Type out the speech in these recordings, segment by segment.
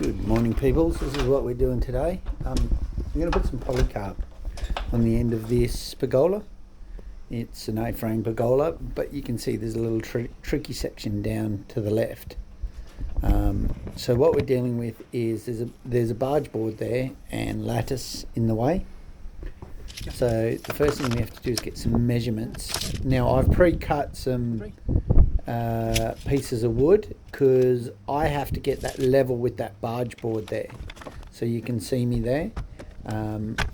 Good morning, peoples. This is what we're doing today. I'm going to put some polycarb on the end of this pergola. It's an A-frame pergola, but you can see there's a little tricky section down to the left. So what we're dealing with is there's a barge board there and lattice in the way. So the first thing we have to do is get some measurements. Now I've pre-cut some pieces of wood because I have to get that level with that barge board there. So you can see me there.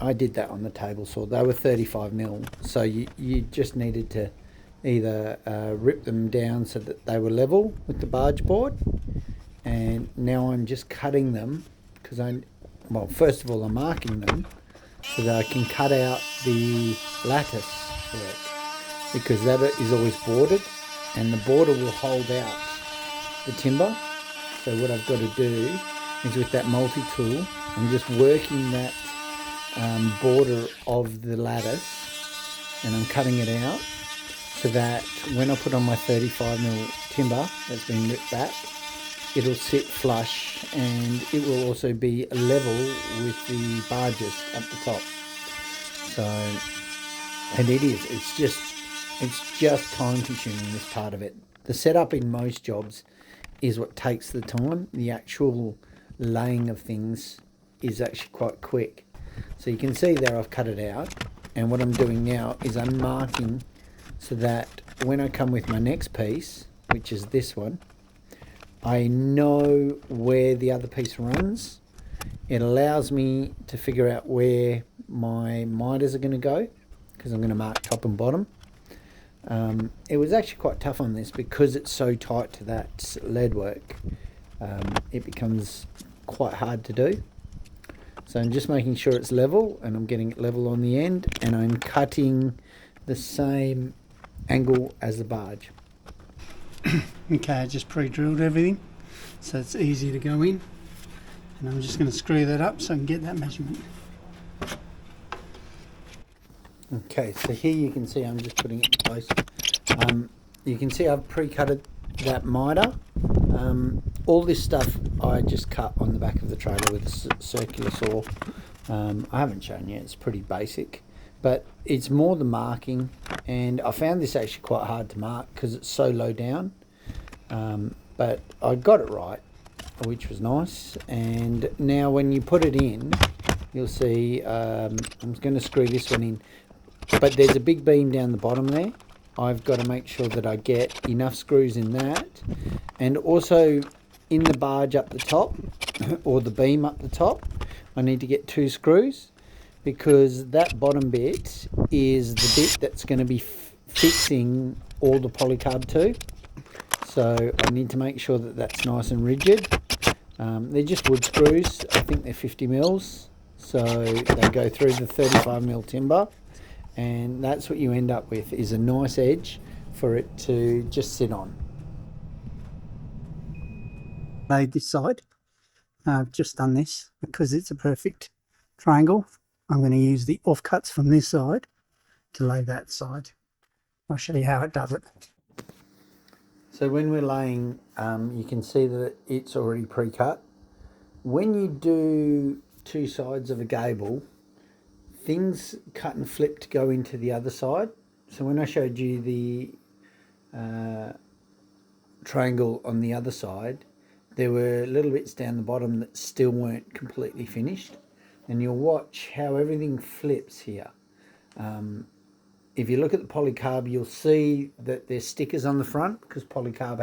I did that on the table saw. They were 35mm. So you just needed to either rip them down so that they were level with the barge board. And now I'm just cutting them because first of all I'm marking them so that I can cut out the lattice work, because that is always bordered and the border will hold out the timber. So what I've got to do is with that multi-tool, I'm just working that border of the lattice and I'm cutting it out so that when I put on my 35mm timber that's been ripped back, it'll sit flush and it will also be level with the barges up the top. So, and it's just time consuming, this part of it. The setup in most jobs is what takes the time. The actual laying of things is actually quite quick. So you can see there I've cut it out, and what I'm doing now is I'm marking so that when I come with my next piece, which is this one, I know where the other piece runs. It allows me to figure out where my miters are going to go, because I'm going to mark top and bottom. It was actually quite tough on this because it's so tight to that lead work. It becomes quite hard to do. So I'm just making sure it's level, and I'm getting it level on the end, and I'm cutting the same angle as the barge. Okay, I just pre-drilled everything so it's easy to go in, and I'm just going to screw that up so I can get that measurement. Okay, so here you can see I'm just putting it in place. You can see I've pre-cutted that miter. All this stuff I just cut on the back of the trailer with a circular saw. I haven't shown you, it's pretty basic, but it's more the marking, and I found this actually quite hard to mark because it's so low down, but I got it right, which was nice. And now when you put it in, you'll see I'm going to screw this one in, but there's a big beam down the bottom there. I've got to make sure that I get enough screws in that, and also in the barge up the top, or the beam up the top, I need to get 2 screws, because that bottom bit is the bit that's going to be fixing all the polycarb to. So I need to make sure that that's nice and rigid. They're just wood screws. I think they're 50mm, so they go through the 35mm timber, and that's what you end up with, is a nice edge for it to just sit on. Laid this side. I've just done this because it's a perfect triangle. I'm going to use the offcuts from this side to lay that side. I'll show you how it does it. So when we're laying, you can see that it's already pre-cut. When you do 2 sides of a gable, things cut and flip to go into the other side. So when I showed you the triangle on the other side, there were little bits down the bottom that still weren't completely finished, and you'll watch how everything flips here. If you look at the polycarb, you'll see that there's stickers on the front, because polycarb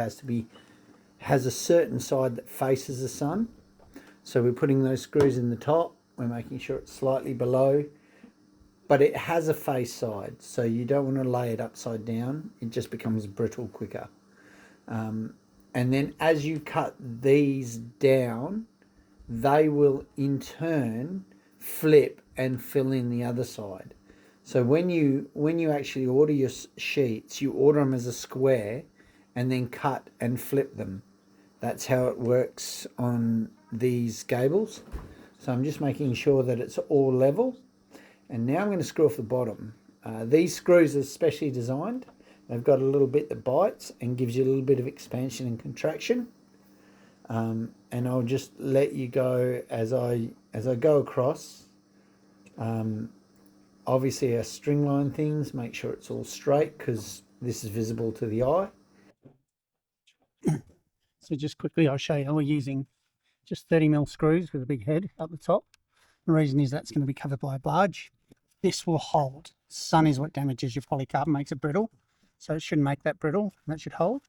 has a certain side that faces the sun. So we're putting those screws in the top, we're making sure it's slightly below, but it has a face side, so you don't want to lay it upside down. It just becomes brittle quicker. And then as you cut these down, they will in turn flip and fill in the other side. So when you actually order your sheets, you order them as a square and then cut and flip them. That's how it works on these gables. So I'm just making sure that it's all level. And now I'm going to screw off the bottom. These screws are specially designed. They've got a little bit that bites and gives you a little bit of expansion and contraction. and I'll just let you go as I go across. Obviously, our string line things, make sure it's all straight because this is visible to the eye. So just quickly, I'll show you how we're using just 30mm screws with a big head up the top. The reason is that's going to be covered by a barge. This will hold. Sun is what damages your polycarb, makes it brittle. So it shouldn't make that brittle, that should hold.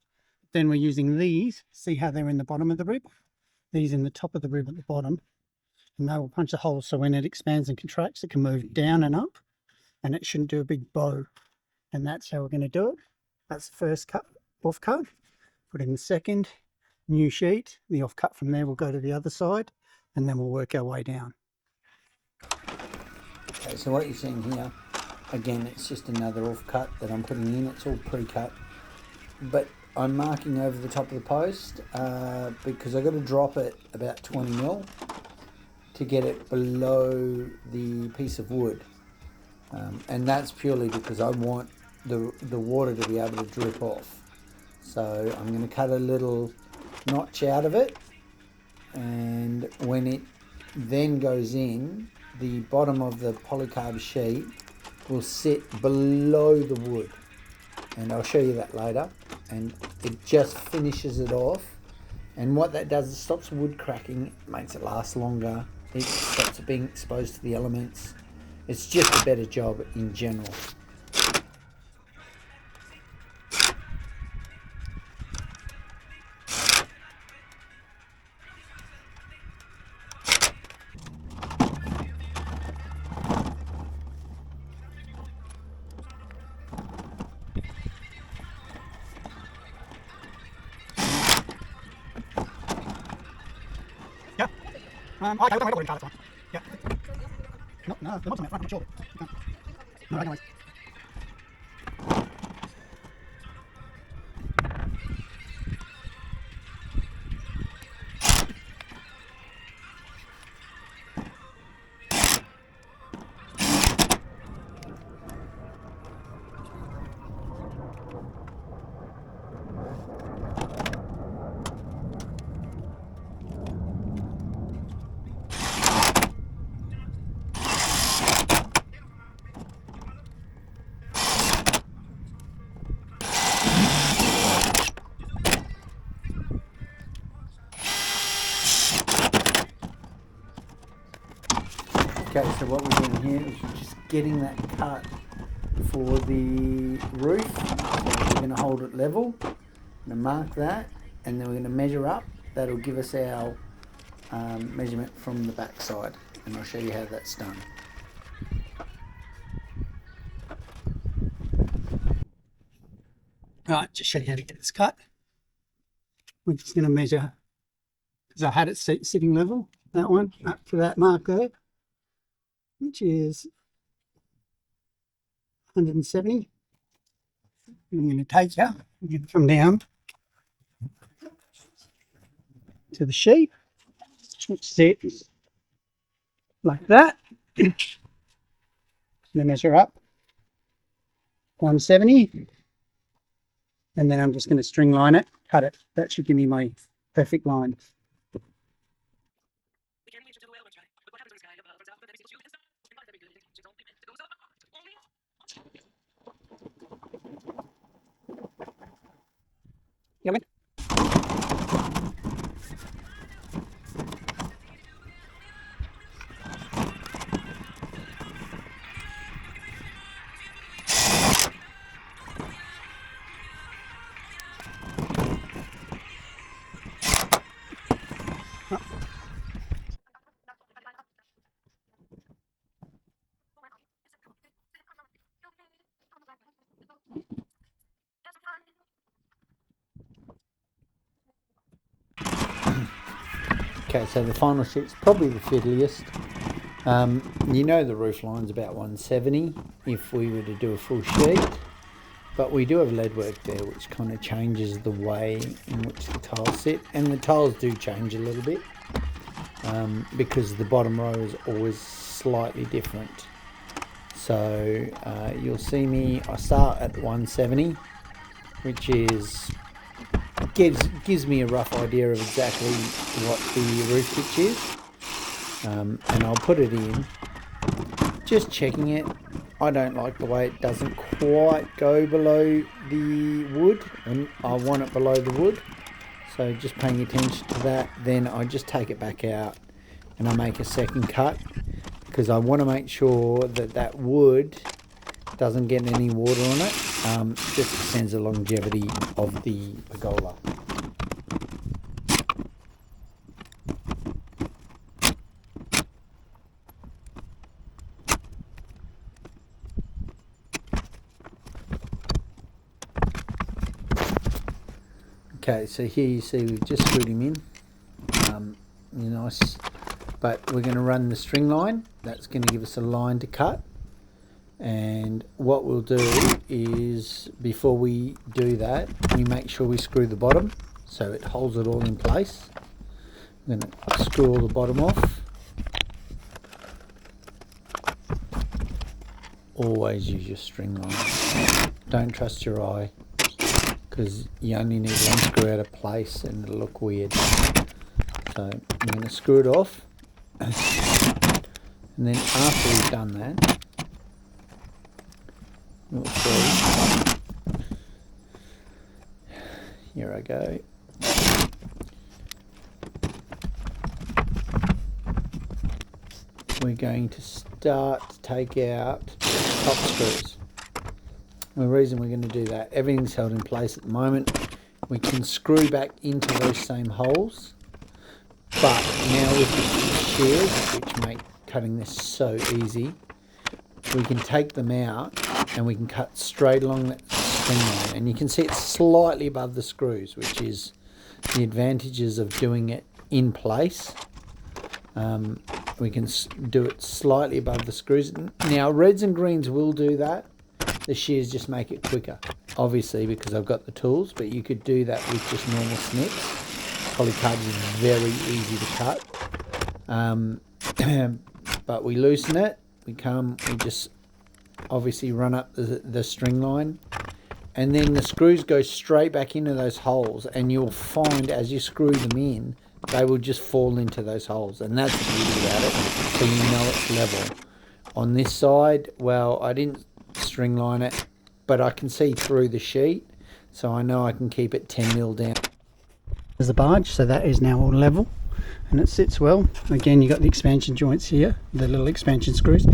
Then we're using these, see how they're in the bottom of the rib? These in the top of the rib at the bottom. And they will punch a hole so when it expands and contracts, it can move down and up. And it shouldn't do a big bow. And that's how we're going to do it. That's the first cut, off cut. Put in the second, new sheet. The off cut from there will go to the other side. And then we'll work our way down. Okay, so what you're seeing here, again, it's just another off cut that I'm putting in. It's all pre-cut. But I'm marking over the top of the post because I've got to drop it about 20mm to get it below the piece of wood. And that's purely because I want the water to be able to drip off. So I'm going to cut a little notch out of it, and when it then goes in, the bottom of the polycarb sheet will sit below the wood, and I'll show you that later. And it just finishes it off, and what that does is stops wood cracking, makes it last longer, it stops it being exposed to the elements. It's just a better job in general. Yeah. Okay, we'll wooden car, that's fine. Yeah. No, the knob's on that front, I'm sure. No, anyways. Okay, so what we're doing here is we're just getting that cut for the roof. So we're going to hold it level. I'm going to mark that, and then we're going to measure up. That'll give us our measurement from the back side, and I'll show you how that's done. Right, just show you how to get this cut. We're just going to measure, because I had it sitting level, that one, up to that mark there, which is 170. And I'm going to take you, I'm going to come down to the sheet, which sits like that. I'm going to measure up 170. And then I'm just going to string line it, cut it. That should give me my perfect line. Yeah, Okay, so the final sheet's probably the fiddliest. You know the roof line's about 170 if we were to do a full sheet, but we do have lead work there which kind of changes the way in which the tiles sit, and the tiles do change a little bit because the bottom row is always slightly different. So you'll see me, I start at 170, which is gives me a rough idea of exactly what the roof pitch is, and I'll put it in, just checking it. I don't like the way it doesn't quite go below the wood, and I want it below the wood, so just paying attention to that. Then I just take it back out and I make a second cut, because I want to make sure that that wood doesn't get any water on it. Just extends the longevity of the pergola. Okay, so here you see we've just screwed him in. Nice, but we're going to run the string line. That's going to give us a line to cut. And what we'll do is, before we do that, we make sure we screw the bottom so it holds it all in place. I'm going to screw all the bottom off. Always use your string line. Don't trust your eye, because you only need one screw out of place and it'll look weird. So I'm going to screw it off, and then after we've done that, we'll see. Here I go. We're going to start to take out top screws. The reason we're going to do that, everything's held in place at the moment. We can screw back into those same holes, but now with the shears, which make cutting this so easy, we can take them out and we can cut straight along that string line. And you can see it's slightly above the screws, which is the advantages of doing it in place. We can do it slightly above the screws. Now reds and greens will do that. The shears just make it quicker, obviously, because I've got the tools, but you could do that with just normal snips. Polycarb is very easy to cut. But we loosen it, we just obviously run up the string line, and then the screws go straight back into those holes, and you'll find as you screw them in, they will just fall into those holes, and that's the beauty about it, so you know it's level. On this side, well, I didn't string line it, but I can see through the sheet, so I know I can keep it 10 mil down. There's the barge, so that is now all level and it sits well. Again, you got the expansion joints here, the little expansion screws.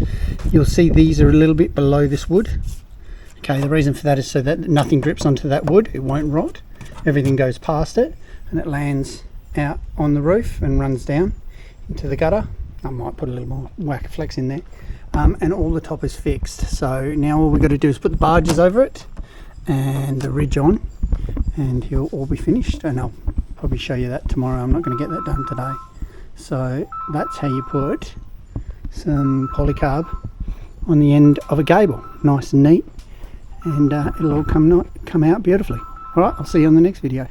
You'll see these are a little bit below this wood. Okay, the reason for that is so that nothing drips onto that wood, it won't rot. Everything goes past it and it lands out on the roof and runs down into the gutter. I might put a little more whack flex in there. And all the top is fixed. So now all we've got to do is put the barges over it and the ridge on, and he'll all be finished, and I'll probably show you that tomorrow. I'm not going to get that done today. So that's how you put some polycarb on the end of a gable, nice and neat, and it'll all come out beautifully. All right, I'll see you on the next video.